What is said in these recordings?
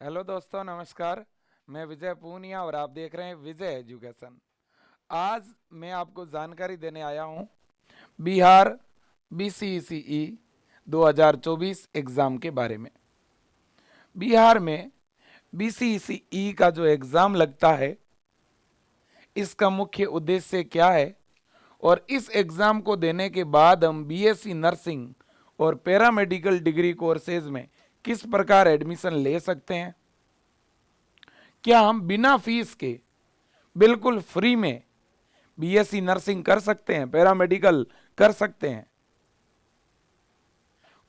Hello दोस्तों, नमस्कार। मैं विजय पूनिया और आप देख रहे हैं विजय एजुकेशन। आज मैं आपको जानकारी देने आया हूं बिहार बीसीईसीई 2024 एग्ज़ाम के बारे में। बिहार में बीसीईसीई का जो एग्ज़ाम लगता है, इसका मुख्य उद्देश्य क्या है और इस एग्ज़ाम को देने के बाद हम बीएससी नर्सिंग और पैरामेडिकल डिग्री कोर्सेज में किस प्रकार एडमिशन ले सकते हैं। क्या हम बिना फीस के बिल्कुल फ्री में बीएससी नर्सिंग कर सकते हैं, पैरामेडिकल कर सकते हैं।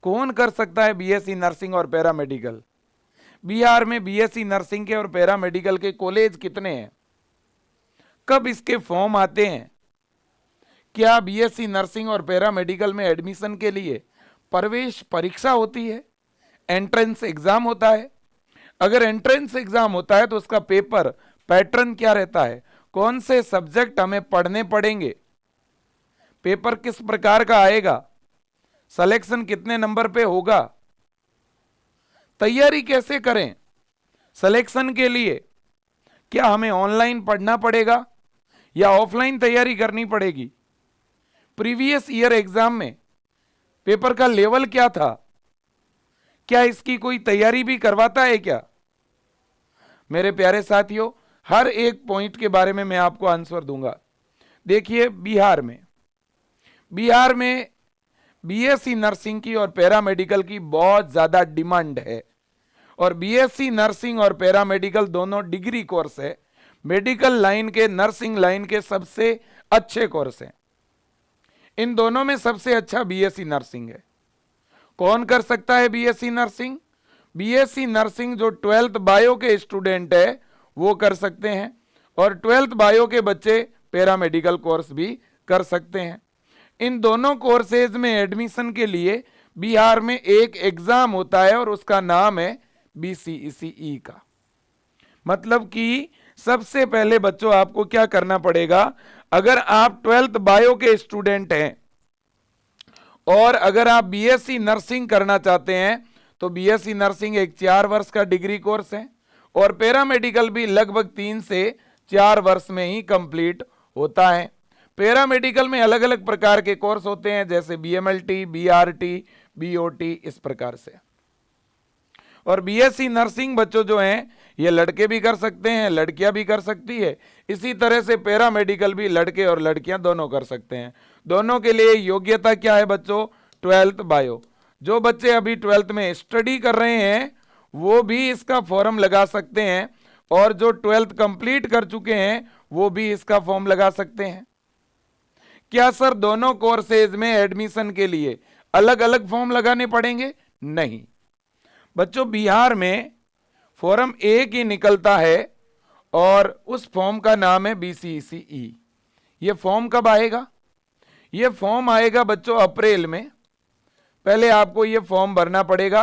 कौन कर सकता है बीएससी नर्सिंग और पैरामेडिकल? बिहार में बीएससी नर्सिंग के और पैरामेडिकल के कॉलेज कितने हैं? कब इसके फॉर्म आते हैं? क्या बीएससी नर्सिंग और पैरामेडिकल में एडमिशन के लिए प्रवेश परीक्षा होती है, एंट्रेंस एग्जाम होता है? अगर एंट्रेंस एग्जाम होता है तो उसका पेपर पैटर्न क्या रहता है, कौन से सब्जेक्ट हमें पढ़ने पड़ेंगे, पेपर किस प्रकार का आएगा, सिलेक्शन कितने नंबर पे होगा, तैयारी कैसे करें सिलेक्शन के लिए, क्या हमें ऑनलाइन पढ़ना पड़ेगा या ऑफलाइन तैयारी करनी पड़ेगी, प्रीवियस ईयर एग्जाम में पेपर का लेवल क्या था, क्या इसकी कोई तैयारी भी करवाता है क्या? मेरे प्यारे साथियों, हर एक पॉइंट के बारे में मैं आपको आंसर दूंगा। देखिए, बिहार में बीएससी नर्सिंग की और पैरामेडिकल की बहुत ज्यादा डिमांड है और बीएससी नर्सिंग और पैरामेडिकल दोनों डिग्री कोर्स है, मेडिकल लाइन के, नर्सिंग लाइन के सबसे अच्छे कोर्स हैं। इन दोनों में सबसे अच्छा बीएससी नर्सिंग है। कौन कर सकता है बीएससी नर्सिंग? बीएससी नर्सिंग जो 12th बायो के स्टूडेंट है वो कर सकते हैं और 12th बायो के बच्चे पैरामेडिकल कोर्स भी कर सकते हैं। इन दोनों कोर्सेज में एडमिशन के लिए बिहार में एक एग्जाम होता है और उसका नाम है बीसीईसीई का। मतलब कि सबसे पहले बच्चों आपको क्या करना पड़ेगा, अगर आप 12th बायो के स्टूडेंट हैं और अगर आप बीएससी नर्सिंग करना चाहते हैं तो बीएससी नर्सिंग एक 4 वर्ष का डिग्री कोर्स है और पैरामेडिकल भी लगभग 3 से 4 वर्ष में ही कंप्लीट होता है। पैरामेडिकल में अलग अलग प्रकार के कोर्स होते हैं, जैसे बीएमएलटी, बीआरटी, बीओटी, इस प्रकार से। और बीएससी नर्सिंग बच्चों जो हैं ये लड़के भी कर सकते हैं, लड़कियां भी कर सकती है। इसी तरह से पैरामेडिकल भी लड़के और लड़कियां दोनों कर सकते हैं। दोनों के लिए योग्यता क्या है बच्चों? 12th bio. जो बच्चे अभी 12th में स्टडी कर रहे हैं वो भी इसका फॉर्म लगा सकते हैं और जो 12th कंप्लीट कर चुके हैं वो भी इसका फॉर्म लगा सकते हैं। क्या सर दोनों कोर्सेज में एडमिशन के लिए अलग अलग फॉर्म लगाने पड़ेंगे? नहीं बच्चों, बिहार में फॉर्म एक ही निकलता है और उस फॉर्म का नाम है बीसीईसीई। ये फॉर्म कब आएगा? ये फॉर्म आएगा बच्चों अप्रैल में। पहले आपको ये फॉर्म भरना पड़ेगा,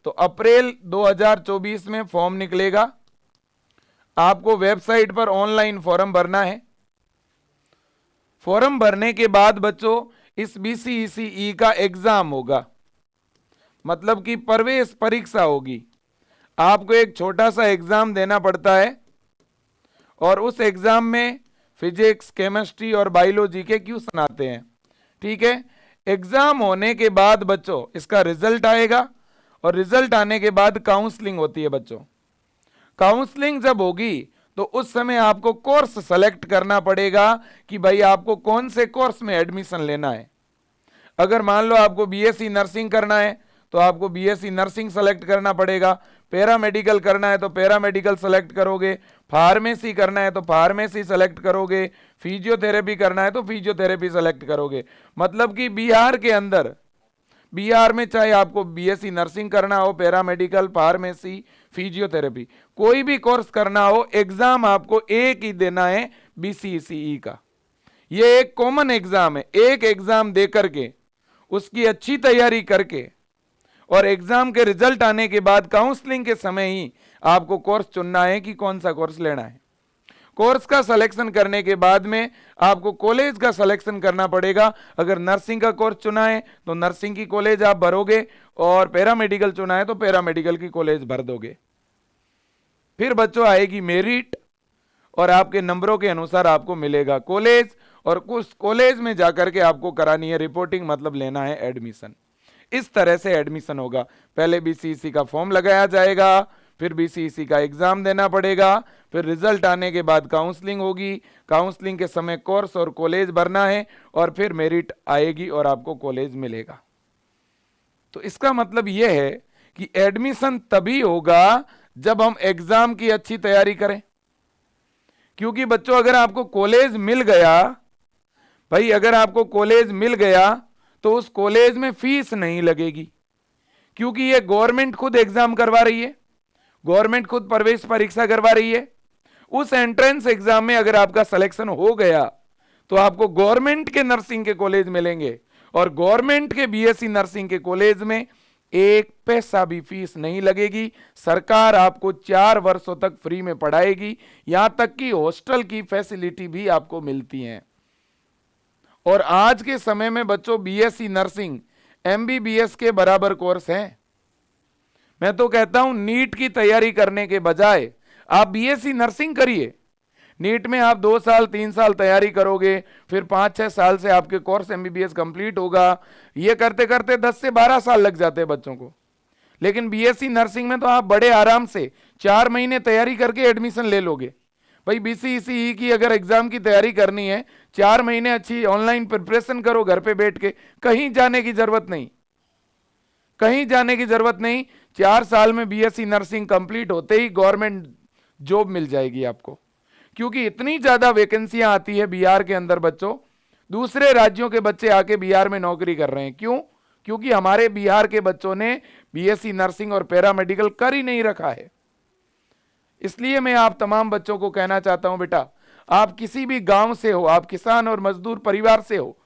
तो अप्रैल 2024 में फॉर्म निकलेगा। आपको वेबसाइट पर ऑनलाइन फॉर्म भरना है। फॉर्म भरने के बाद बच्चों इस बीसीईसीई का एग्जाम होगा, मतलब कि प्रवेश परीक्षा होगी। आपको एक छोटा सा एग्जाम देना पड़ता है और उस एग्जाम में फिजिक्स, केमिस्ट्री और बायोलॉजी के क्वेश्चन आते हैं। ठीक है, एग्जाम होने के बाद बच्चों इसका रिजल्ट आएगा और रिजल्ट आने के बाद काउंसलिंग होती है बच्चों। काउंसलिंग जब होगी तो उस समय आपको कोर्स सेलेक्ट करना पड़ेगा कि भाई आपको कौन से कोर्स में एडमिशन लेना है। अगर मान लो आपको बीएससी नर्सिंग करना है तो आपको बीएससी नर्सिंग सेलेक्ट करना पड़ेगा, पैरामेडिकल करना है तो पैरामेडिकल सेलेक्ट करोगे, फार्मेसी करना है तो फार्मेसी सेलेक्ट करोगे, फिजियोथेरेपी करना है तो फिजियोथेरेपी सेलेक्ट करोगे। मतलब कि बिहार के अंदर, बिहार में चाहे आपको बीएससी नर्सिंग करना हो, पैरामेडिकल, फार्मेसी, फिजियोथेरेपी, कोई भी कोर्स करना हो, एग्जाम आपको एक ही देना है बीसीईसीई का। ये एक कॉमन एग्जाम है। एक एग्जाम दे करके उसकी अच्छी तैयारी करके और एग्जाम के रिजल्ट आने के बाद काउंसलिंग के समय ही आपको कोर्स चुनना है कि कौन सा कोर्स लेना है। कोर्स का सिलेक्शन करने के बाद में आपको कॉलेज का सिलेक्शन करना पड़ेगा। अगर नर्सिंग का कोर्स चुना है तो नर्सिंग की कॉलेज आप भरोगे और पैरामेडिकल चुना है तो पैरामेडिकल की कॉलेज भर दोगे। फिर बच्चों आएगी मेरिट, और आपके नंबरों के अनुसार आपको मिलेगा कॉलेज, और उस कॉलेज में जाकर के आपको करानी है रिपोर्टिंग, मतलब लेना है एडमिशन। इस तरह से एडमिशन होगा। पहले बीसीईसी का फॉर्म लगाया जाएगा, फिर बीसीईसी का एग्जाम देना पड़ेगा, फिर रिजल्ट आने के बाद काउंसलिंग होगी, काउंसलिंग के समय कोर्स और कॉलेज भरना है, और फिर मेरिट आएगी और आपको कॉलेज मिलेगा। तो इसका मतलब यह है कि एडमिशन तभी होगा जब हम एग्जाम की अच्छी तैयारी करें। क्योंकि बच्चों अगर आपको कॉलेज मिल गया, भाई अगर आपको कॉलेज मिल गया तो उस कॉलेज में फीस नहीं लगेगी, क्योंकि ये गवर्नमेंट खुद एग्जाम करवा रही है, गवर्नमेंट खुद प्रवेश परीक्षा करवा रही है। उस एंट्रेंस एग्जाम में अगर आपका सिलेक्शन हो गया तो आपको गवर्नमेंट के नर्सिंग के कॉलेज मिलेंगे, और गवर्नमेंट के बीएससी नर्सिंग के कॉलेज में एक पैसा भी फीस नहीं लगेगी। सरकार आपको 4 वर्षों तक फ्री में पढ़ाएगी, यहां तक कि हॉस्टल की फैसिलिटी भी आपको मिलती है। और आज के समय में बच्चों बीएससी नर्सिंग एमबीबीएस के बराबर कोर्स है। मैं तो कहता हूं नीट की तैयारी करने के बजाय आप बीएससी नर्सिंग करिए। नीट में आप 2 साल 3 साल तैयारी करोगे, फिर 5-6 साल से आपके कोर्स एमबीबीएस कंप्लीट होगा। ये करते करते 10 से 12 साल लग जाते हैं बच्चों को। लेकिन बीएससी नर्सिंग में तो आप बड़े आराम से 4 महीने तैयारी करके एडमिशन ले लोगे। भाई बीसीईसी की अगर एग्जाम की तैयारी करनी है, 4 महीने अच्छी ऑनलाइन प्रिपरेशन करो घर पे बैठ के, कहीं जाने की जरूरत नहीं, कहीं जाने की जरूरत नहीं। 4 साल में बीएससी नर्सिंग कंप्लीट होते ही गवर्नमेंट जॉब मिल जाएगी आपको, क्योंकि इतनी ज्यादा वैकेंसियां आती है बिहार के अंदर बच्चों। दूसरे राज्यों के बच्चे आके बिहार में नौकरी कर रहे हैं। क्यों? क्योंकि हमारे बिहार के बच्चों ने बीएससी नर्सिंग और पैरामेडिकल कर ही नहीं रखा है। इसलिए मैं आप तमाम बच्चों को कहना चाहता हूं, बेटा आप किसी भी गांव से हो, आप किसान और मजदूर परिवार से हो,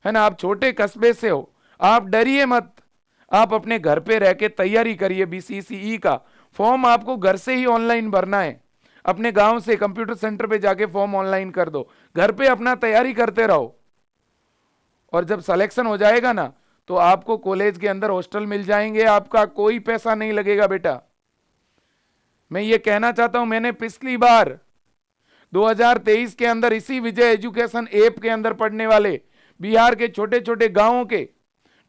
है ना, आप छोटे कस्बे से हो, आप डरिए मत। आप अपने घर पे रह के तैयारी करिए। बीसीईसी का फॉर्म आपको घर से ही ऑनलाइन भरना है। अपने गांव से कंप्यूटर सेंटर पे जाके फॉर्म ऑनलाइन कर दो, घर पे अपना तैयारी करते रहो, और जब सिलेक्शन हो जाएगा ना तो आपको कॉलेज के अंदर हॉस्टल मिल जाएंगे, आपका कोई पैसा नहीं लगेगा। बेटा मैं ये कहना चाहता हूं, मैंने पिछली बार 2023 के अंदर इसी विजय एजुकेशन ऐप के अंदर पढ़ने वाले बिहार के छोटे छोटे गांवों के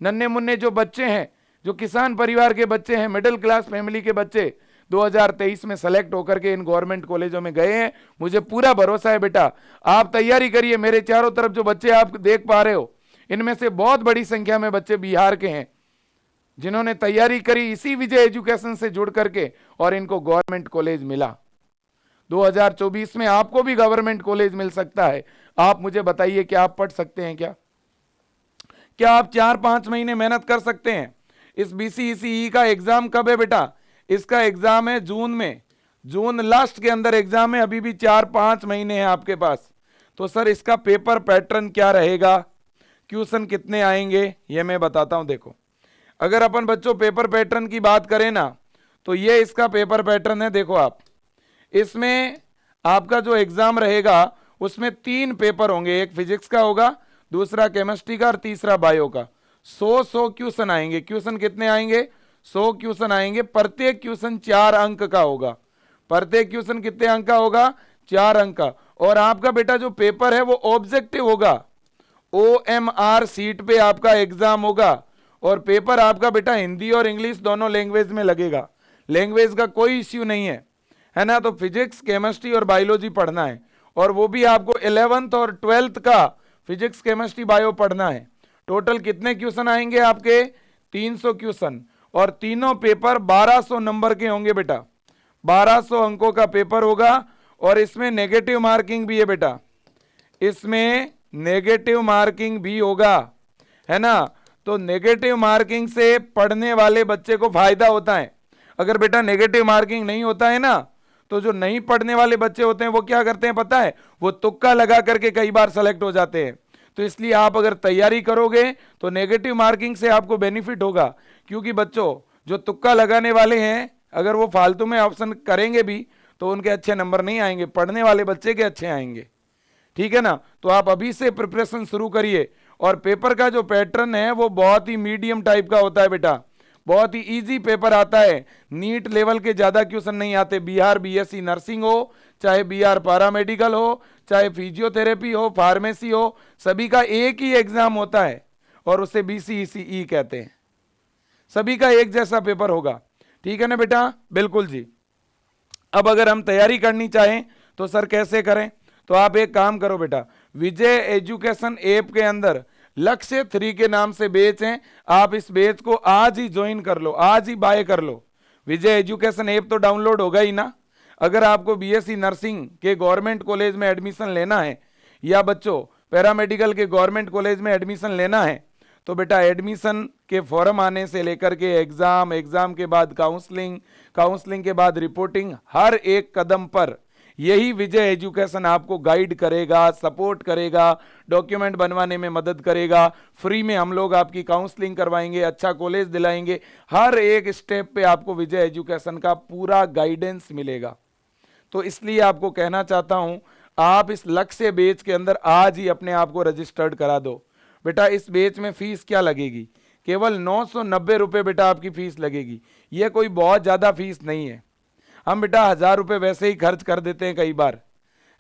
नन्हे मुन्ने जो बच्चे हैं, जो किसान परिवार के बच्चे हैं, मिडिल क्लास फैमिली के बच्चे 2023 में सेलेक्ट होकर के इन गवर्नमेंट कॉलेजों में गए हैं। मुझे पूरा भरोसा है बेटा, आप तैयारी करिए। मेरे चारों तरफ जो बच्चे आप देख पा रहे हो, इनमें से बहुत बड़ी संख्या में बच्चे बिहार के हैं जिन्होंने तैयारी करी इसी विजय एजुकेशन से जुड़ करके, और इनको गवर्नमेंट कॉलेज मिला। 2024 में आपको भी गवर्नमेंट कॉलेज मिल सकता है। आप मुझे बताइए कि आप पढ़ सकते हैं क्या? क्या आप 4-5 महीने मेहनत कर सकते हैं? इस बीसीईसी का एग्जाम कब है बेटा? इसका एग्जाम है जून में, जून लास्ट के अंदर एग्जाम है। अभी भी 4-5 महीने हैं आपके पास। तो सर इसका पेपर पैटर्न क्या रहेगा, क्वेश्चन कितने आएंगे, ये मैं बताता हूं। देखो अगर अपन बच्चों पेपर पैटर्न की बात करें ना, तो ये इसका पेपर पैटर्न है। देखो आप, इसमें आपका जो एग्जाम रहेगा उसमें 3 पेपर होंगे, एक फिजिक्स का होगा, दूसरा केमिस्ट्री का, और तीसरा बायो का। 100 क्वेश्चन आएंगे। क्वेश्चन कितने आएंगे? 100 क्वेश्चन आएंगे। प्रत्येक क्वेश्चन 4 अंक का होगा। प्रत्येक क्वेश्चन कितने अंक का होगा? 4 अंक का। और आपका बेटा जो पेपर है वो ऑब्जेक्टिव होगा, OMR सीट पे आपका एग्जाम होगा। और पेपर आपका बेटा हिंदी और इंग्लिश दोनों लैंग्वेज में लगेगा, लैंग्वेज का कोई इश्यू नहीं है ना। तो फिजिक्स केमिस्ट्री और बायोलॉजी पढ़ना है, और वो भी आपको 11th और 12th का फिजिक्स केमिस्ट्री बायो पढ़ना है। टोटल कितने क्वेश्चन आएंगे आपके? 300 क्वेश्चन, और तीनों पेपर 1200 नंबर के होंगे बेटा। 1200 अंकों का पेपर होगा, और इसमें नेगेटिव मार्किंग भी है बेटा, इसमें नेगेटिव मार्किंग भी होगा, है ना। तो नेगेटिव मार्किंग से पढ़ने वाले बच्चे को फायदा होता है। अगर बेटा नेगेटिव मार्किंग नहीं होता है ना, तो जो नहीं पढ़ने वाले बच्चे होते हैं वो क्या करते हैं पता है? वो तुक्का लगा करके कई बार सेलेक्ट हो जाते हैं। तो इसलिए आप अगर तैयारी करोगे तो नेगेटिव मार्किंग से आपको बेनिफिट होगा, क्योंकि बच्चों जो तुक्का लगाने वाले हैं अगर वो फालतू में ऑप्शन करेंगे भी तो उनके अच्छे नंबर नहीं आएंगे, पढ़ने वाले बच्चे के अच्छे आएंगे। ठीक है ना। तो आप अभी से प्रिपरेशन शुरू करिए। और पेपर का जो पैटर्न है वो बहुत ही मीडियम टाइप का होता है बेटा। बहुत ही इजी पेपर आता है, नीट लेवल के ज्यादा क्वेश्चन नहीं आते। बिहार बीएससी नर्सिंग हो, चाहे बिहार पैरामेडिकल हो, चाहे फिजियोथेरेपी हो, फार्मेसी हो, सभी का एक ही एग्जाम होता है और उसे बीसीईसीई कहते हैं। सभी का एक जैसा पेपर होगा, ठीक है ना बेटा? बिल्कुल जी। अब अगर हम तैयारी करनी चाहें तो सर कैसे करें? तो आप एक काम करो बेटा, विजय एजुकेशन ऐप के अंदर लक्ष्य 3 के नाम से बैच है, आप इस बैच को आज ही ज्वाइन कर लो, आज ही बाय कर लो। विजय एजुकेशन ऐप तो डाउनलोड होगा ही ना। अगर आपको बीएससी नर्सिंग के गवर्नमेंट कॉलेज में एडमिशन लेना है या बच्चों पैरामेडिकल के गवर्नमेंट कॉलेज में एडमिशन लेना है तो बेटा एडमिशन के फॉर्म आने से लेकर के एग्जाम, एग्जाम के बाद काउंसलिंग, काउंसलिंग के बाद रिपोर्टिंग, हर एक कदम पर यही विजय एजुकेशन आपको गाइड करेगा, सपोर्ट करेगा, डॉक्यूमेंट बनवाने में मदद करेगा। फ्री में हम लोग आपकी काउंसलिंग करवाएंगे, अच्छा कॉलेज दिलाएंगे, हर एक स्टेप पे आपको विजय एजुकेशन का पूरा गाइडेंस मिलेगा। तो इसलिए आपको कहना चाहता हूं, आप इस लक्ष्य बैच के अंदर आज ही अपने आप को रजिस्टर्ड करा दो। बेटा इस बैच में फीस क्या लगेगी? केवल 990 रुपये बेटा आपकी फीस लगेगी। यह कोई बहुत ज्यादा फीस नहीं है। हम बेटा 1000 रुपये वैसे ही खर्च कर देते हैं कई बार,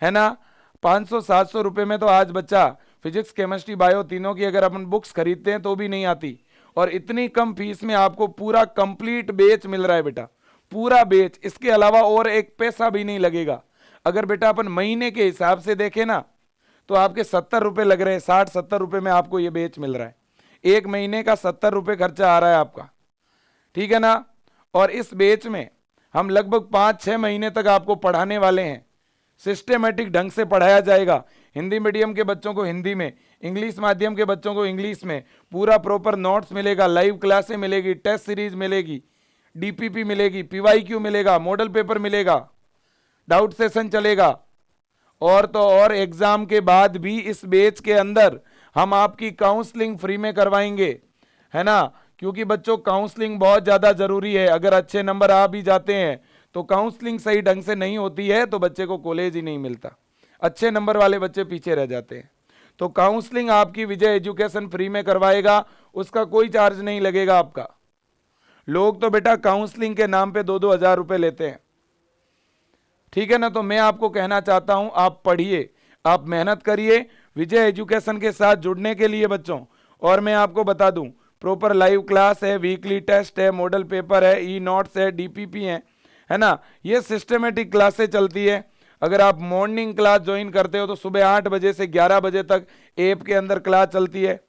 है ना। 500-700 रुपये में तो आज बच्चा फिजिक्स, केमिस्ट्री, बायो तीनों की अगर अपन बुक्स खरीदते हैं तो भी नहीं आती, और इतनी कम फीस में आपको पूरा कंप्लीट बैच मिल रहा है बेटा, पूरा बैच। इसके अलावा और एक पैसा भी नहीं लगेगा। अगर बेटा अपन महीने के हिसाब से देखें ना तो आपके 70 रुपये लग रहे हैं, 60-70 रुपये में आपको ये बैच मिल रहा है। एक महीने का 70 रुपये खर्चा आ रहा है आपका, ठीक है ना। और इस बैच में हम लगभग 5-6 महीने तक आपको पढ़ाने वाले हैं। सिस्टेमेटिक ढंग से पढ़ाया जाएगा। हिंदी मीडियम के बच्चों को हिंदी में, इंग्लिश माध्यम के बच्चों को इंग्लिश में, पूरा प्रॉपर नोट्स मिलेगा, लाइव क्लासें मिलेगी, टेस्ट सीरीज मिलेगी, डीपीपी मिलेगी, पीवाईक्यू मिलेगा, मॉडल पेपर मिलेगा, डाउट सेशन चलेगा। और तो और एग्जाम के बाद भी इस बैच के अंदर हम आपकी काउंसलिंग फ्री में करवाएंगे, है ना। क्योंकि बच्चों काउंसलिंग बहुत ज्यादा जरूरी है। अगर अच्छे नंबर आ भी जाते हैं तो काउंसलिंग सही ढंग से नहीं होती है तो बच्चे को कॉलेज ही नहीं मिलता, अच्छे नंबर वाले बच्चे पीछे रह जाते हैं। तो काउंसलिंग आपकी विजय एजुकेशन फ्री में करवाएगा, उसका कोई चार्ज नहीं लगेगा आपका। लोग तो बेटा काउंसलिंग के नाम पे 2-2 हजार रुपए लेते हैं, ठीक है ना। तो मैं आपको कहना चाहता हूं, आप पढ़िए, आप मेहनत करिए विजय एजुकेशन के साथ जुड़ने के लिए बच्चों। और मैं आपको बता दूं, प्रॉपर लाइव क्लास है, वीकली टेस्ट है, मॉडल पेपर है, ई नोट्स है, डीपीपी है ना। ये सिस्टमेटिक क्लासेस चलती है। अगर आप मॉर्निंग क्लास ज्वाइन करते हो तो सुबह 8 बजे से 11 बजे तक ऐप के अंदर क्लास चलती है।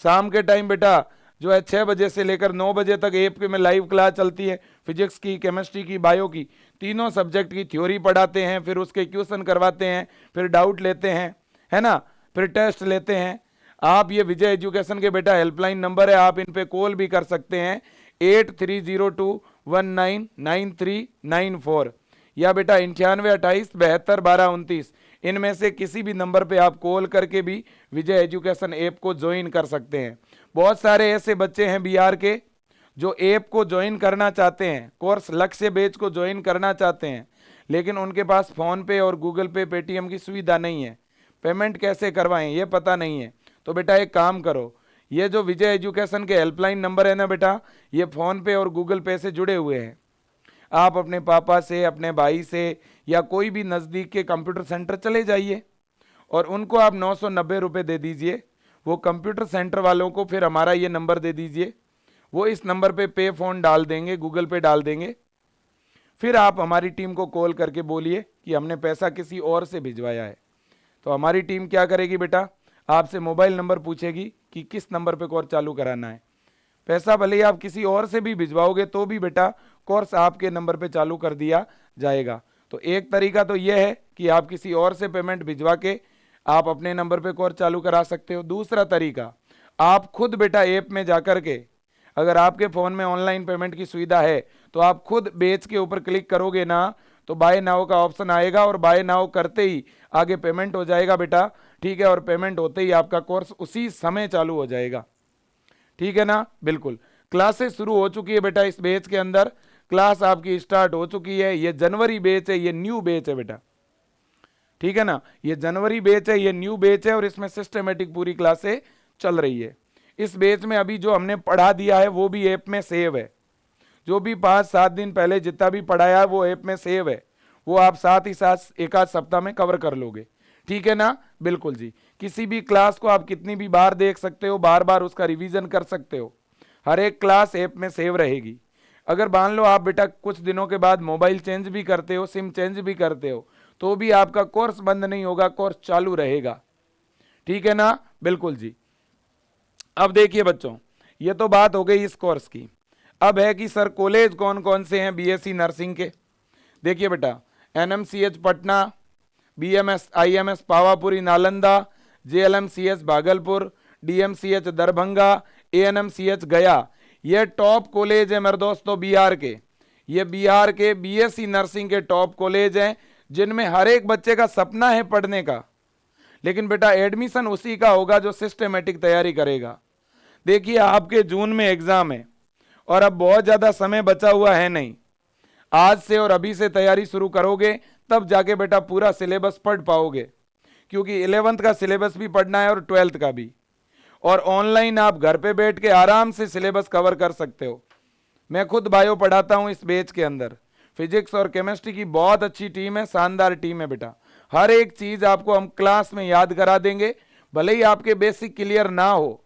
शाम के टाइम बेटा जो है 6 बजे से लेकर 9 बजे तक ऐप के में लाइव क्लास चलती है। फिजिक्स की, केमिस्ट्री की, बायो की, तीनों सब्जेक्ट की थ्योरी पढ़ाते हैं, फिर उसके क्वेश्चन करवाते हैं, फिर डाउट लेते हैं, है ना, फिर टेस्ट लेते हैं। आप ये विजय एजुकेशन के बेटा हेल्पलाइन नंबर है, आप इन पे कॉल भी कर सकते हैं 8302199394 या बेटा 9828721229। इनमें से किसी भी नंबर पे आप कॉल करके भी विजय एजुकेशन ऐप को ज्वाइन कर सकते हैं। बहुत सारे ऐसे बच्चे हैं बिहार के जो ऐप को ज्वाइन करना चाहते हैं, कोर्स लक्ष्य बैच को ज्वाइन करना चाहते हैं, लेकिन उनके पास फोन पे और गूगल पे, पेटीएम की सुविधा नहीं है, पेमेंट कैसे करवाएं ये पता नहीं है। तो बेटा एक काम करो, ये जो विजय एजुकेशन के हेल्पलाइन नंबर है ना बेटा, ये फोन पे और गूगल पे से जुड़े हुए हैं। आप अपने पापा से, अपने भाई से या कोई भी नज़दीक के कंप्यूटर सेंटर चले जाइए और उनको आप 990 रुपये दे दीजिए। वो कंप्यूटर सेंटर वालों को फिर हमारा ये नंबर दे दीजिए, वो इस नंबर पे फोन डाल देंगे, गूगल पे डाल देंगे। फिर आप हमारी टीम को कॉल करके बोलिए कि हमने पैसा किसी और से भिजवाया है। तो हमारी टीम क्या करेगी बेटा, आपसे मोबाइल नंबर पूछेगी कि किस नंबर पे कोर्स चालू कराना है। पैसा भले ही आप किसी और से भी भिजवाओगे तो भी बेटा कोर्स आपके नंबर पे चालू कर दिया जाएगा। तो एक तरीका तो यह है कि आप किसी और से पेमेंट भिजवा के आप अपने नंबर पे कोर्स चालू करा सकते हो। दूसरा तरीका, आप खुद बेटा ऐप में जाकर के, अगर आपके फोन में ऑनलाइन पेमेंट की सुविधा है तो आप खुद बैच के ऊपर क्लिक करोगे ना तो बाय नाउ का ऑप्शन आएगा और बाय नाउ करते ही आगे पेमेंट हो जाएगा बेटा, ठीक है। और पेमेंट होते ही आपका कोर्स उसी समय चालू हो जाएगा, ठीक है ना। बिल्कुल क्लासेस शुरू हो चुकी है बेटा, इस बैच के अंदर क्लास आपकी स्टार्ट हो चुकी है। ये जनवरी बैच है, ये न्यू बैच है बेटा, ठीक है ना। ये जनवरी बैच है, ये न्यू बैच है और इसमें सिस्टमेटिक पूरी क्लासें चल रही है। इस बैच में अभी जो हमने पढ़ा दिया है वो भी ऐप में सेव है, जो भी 5-7 दिन पहले जितना भी पढ़ाया है वो ऐप में सेव है, वो आप साथ ही साथ एक आध सप्ताह में कवर कर लोगे, ठीक है ना। बिल्कुल जी, किसी भी क्लास को आप कितनी भी बार देख सकते हो, बार बार उसका रिवीजन कर सकते हो, हर एक क्लास ऐप में सेव रहेगी। अगर मान लो आप बेटा कुछ दिनों के बाद मोबाइल चेंज भी करते हो, सिम चेंज भी करते हो, तो भी आपका कोर्स बंद नहीं होगा, कोर्स चालू रहेगा, ठीक है ना। बिल्कुल जी। अब देखिए बच्चों, ये तो बात हो गई इस कोर्स की। अब है कि सर कॉलेज कौन कौन से हैं बीएससी नर्सिंग के। देखिए बेटा, NMCH Patna, BMS IMS Pawapuri Nalanda, JLMCH Bhagalpur, DMCH Darbhanga, ANMCH Gaya, ये टॉप कॉलेज है मेरे दोस्तों बिहार के। ये बिहार के बीएससी नर्सिंग के टॉप कॉलेज हैं, जिनमें हर एक बच्चे का सपना है पढ़ने का, लेकिन बेटा एडमिशन उसी का होगा जो सिस्टमेटिक तैयारी करेगा। देखिए आपके जून में एग्जाम है और अब बहुत ज्यादा समय बचा हुआ है नहीं, आज से और अभी से तैयारी शुरू करोगे तब जाके बेटा पूरा सिलेबस पढ़ पाओगे, क्योंकि 11th का सिलेबस भी पढ़ना है और 12th का भी, और ऑनलाइन आप घर पे बैठ के आराम से सिलेबस कवर कर सकते हो। मैं खुद बायो पढ़ाता हूं इस बैच के अंदर, फिजिक्स और केमिस्ट्री की बहुत अच्छी टीम है, शानदार टीम है बेटा। हर एक चीज आपको हम क्लास में याद करा देंगे, भले ही आपके बेसिक क्लियर ना हो।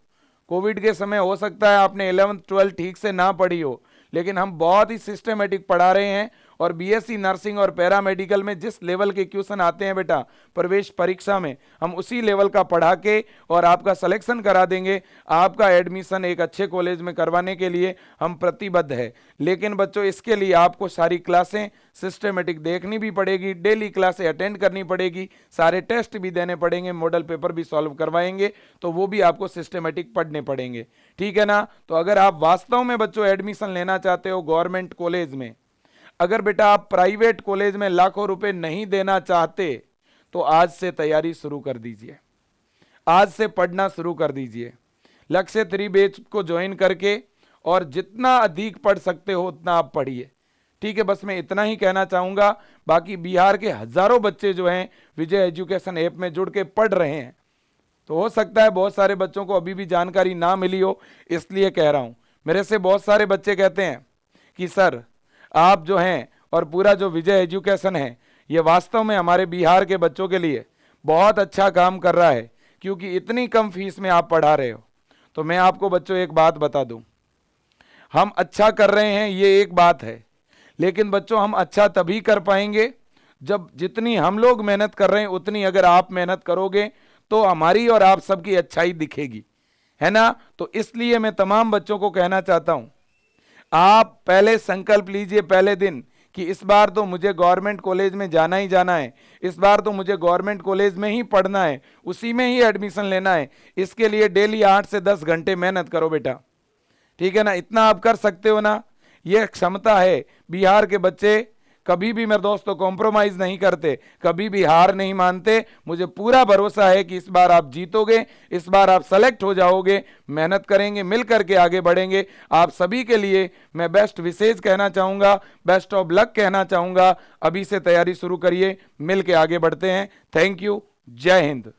कोविड के समय हो सकता है आपने 11th 12th ठीक से ना पढ़ी हो, लेकिन हम बहुत ही सिस्टमेटिक पढ़ा रहे हैं। और बीएससी नर्सिंग और पैरामेडिकल में जिस लेवल के क्वेश्चन आते हैं बेटा प्रवेश परीक्षा में, हम उसी लेवल का पढ़ा के और आपका सिलेक्शन करा देंगे। आपका एडमिशन एक अच्छे कॉलेज में करवाने के लिए हम प्रतिबद्ध है। लेकिन बच्चों इसके लिए आपको सारी क्लासें सिस्टमेटिक देखनी भी पड़ेगी, डेली क्लासें अटेंड करनी पड़ेगी, सारे टेस्ट भी देने पड़ेंगे, मॉडल पेपर भी सॉल्व करवाएंगे, तो वो भी आपको सिस्टमेटिक पढ़ने पड़ेंगे, ठीक है ना। तो अगर आप वास्तव में बच्चों एडमिशन लेना चाहते हो गवर्नमेंट कॉलेज में, अगर बेटा आप प्राइवेट कॉलेज में लाखों रुपए नहीं देना चाहते, तो आज से तैयारी शुरू कर दीजिए, आज से पढ़ना शुरू कर दीजिए। लक्ष्य 3 बैच को ज्वाइन करके और जितना अधिक पढ़ सकते हो उतना आप पढ़िए, ठीक है। बस मैं इतना ही कहना चाहूंगा। बाकी बिहार के हजारों बच्चे जो हैं विजय एजुकेशन ऐप में जुड़ के पढ़ रहे हैं, तो हो सकता है बहुत सारे बच्चों को अभी भी जानकारी ना मिली हो, इसलिए कह रहा हूं। मेरे से बहुत सारे बच्चे कहते हैं कि सर आप जो हैं और पूरा जो विजय एजुकेशन है ये वास्तव में हमारे बिहार के बच्चों के लिए बहुत अच्छा काम कर रहा है, क्योंकि इतनी कम फीस में आप पढ़ा रहे हो। तो मैं आपको बच्चों एक बात बता दूं, हम अच्छा कर रहे हैं ये एक बात है, लेकिन बच्चों हम अच्छा तभी कर पाएंगे जब जितनी हम लोग मेहनत कर रहे हैं उतनी अगर आप मेहनत करोगे तो हमारी और आप सबकी अच्छाई दिखेगी, है ना। तो इसलिए मैं तमाम बच्चों को कहना चाहता हूं, आप पहले संकल्प लीजिए पहले दिन कि इस बार तो मुझे गवर्नमेंट कॉलेज में जाना ही जाना है, इस बार तो मुझे गवर्नमेंट कॉलेज में ही पढ़ना है, उसी में ही एडमिशन लेना है। इसके लिए डेली 8 से 10 घंटे मेहनत करो बेटा, ठीक है ना। इतना आप कर सकते हो ना, यह क्षमता है। बिहार के बच्चे कभी भी मेरे दोस्तों कॉम्प्रोमाइज नहीं करते, कभी भी हार नहीं मानते। मुझे पूरा भरोसा है कि इस बार आप जीतोगे, इस बार आप सेलेक्ट हो जाओगे। मेहनत करेंगे, मिल करके आगे बढ़ेंगे। आप सभी के लिए मैं बेस्ट विशेष कहना चाहूंगा, बेस्ट ऑफ लक कहना चाहूंगा। अभी से तैयारी शुरू करिए, मिल के आगे बढ़ते हैं। थैंक यू, जय हिंद।